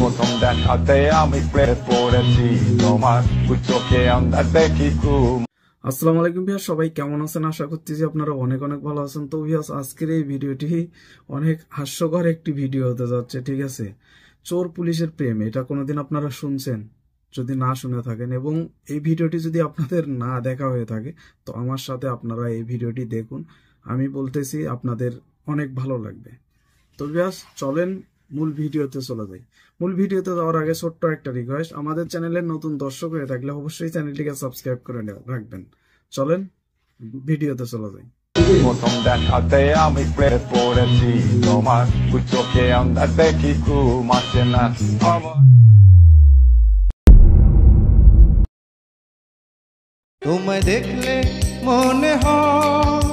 প্রথম দেখাতে আমি প্রেমে পড়েছি তোমার চোখে আন্দাজে কিছু। আসসালামু আলাইকুম ভিউয়ার্স, সবাই কেমন আছেন? আশা করতেছি আপনারা অনেক অনেক ভালো আছেন। তো ভিউয়ার্স, আজকের এই ভিডিওটি অনেক হাস্যকর একটি ভিডিও হতে যাচ্ছে, ঠিক আছে? চোর পুলিশের প্রেম, এটা কোনোদিন আপনারা শুনছেন? যদি না শুনে থাকেন এবং এই ভিডিওটি যদি আপনাদের না দেখা হয়ে থাকে, তো আমার সাথে আপনারা এই ভিডিওটি দেখুন। আমি বলতেছি আপনাদের অনেক ভালো লাগবে। তো ভিউয়ার্স, চলেন মূল ভিডিওতে চলে যাই। মূল ভিডিওতে যাওয়ার আগে ছোট্ট একটা রিকোয়েস্ট, আমাদের চ্যানেলের নতুন দর্শক হয়ে থাকলে অবশ্যই চ্যানেলটিকে সাবস্ক্রাইব করে রাখবেন। চলেন ভিডিওতে চলে যাই। প্রথম দেখাতে আমি প্রেমে পড়েছি তোমার চোখে আন্দাজে কিছু মাসে না। তোমায় দেখলে মনে হয়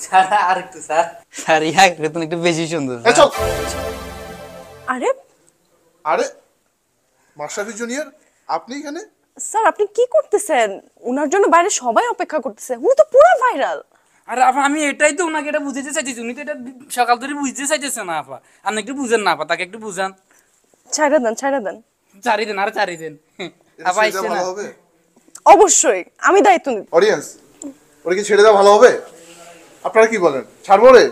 স্যার আর একটু স্যার স্যার ইয়া তুমি একটু বেশি সুন্দর এই চল। আরে আরে মাশরাফি জুনিয়র, আপনি এখানে? স্যার, আপনি কি করতেছেন? ওনার জন্য বাইরে সবাই অপেক্ষা করতেছে, উনি তো পুরো ভাইরাল। আরে আপা, আমি এটাই তো ওনাকে এটা বুঝাতে চাইতেছি, উনি তো এটা সকাল ধরে বুঝতে চাইতেছে না। আপা আপনি একটু বুঝেন না, আপা তাকে একটু বুঝান। ছাইড়া দেন, ছাইড়া দেন। চারি দিন আর চারি দিন এটা আপা ছেড়ে আসছে দেওয়া না। ভালো হবে? অবশ্যই আমি দায়িত্ব নিব। অডিয়েন্স, ওরে কি ছেড়ে দেওয়া ভালো হবে? আপনারা কি বলেন, ছাড়বো রে?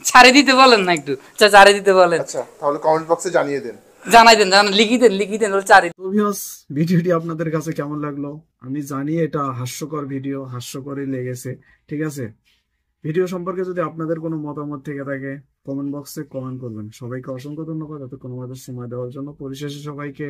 ছাড়ে দিতে বলেন না একটু, ছাড়ে দিতে বলেন। আচ্ছা, তাহলে কমেন্ট বক্সে জানিয়ে দেন। জানাই দেন, লিখি দেন ওর চারি। তো ভিউয়ার্স, ভিডিওটি আপনাদের কাছে কেমন লাগলো? আমি জানি এটা হাস্যকর ভিডিও, হাস্যকরই লেগেছে, ঠিক আছে? ভিডিও সম্পর্কে যদি আপনাদের কোনো মতামত থেকে থাকে কমেন্ট বক্সে কমেন্ট করবেন। সবাইকে অসংখ্য ধন্যবাদ এতক্ষণ আমাদের সময় দেওয়ার জন্য। পরিশেষে সবাইকে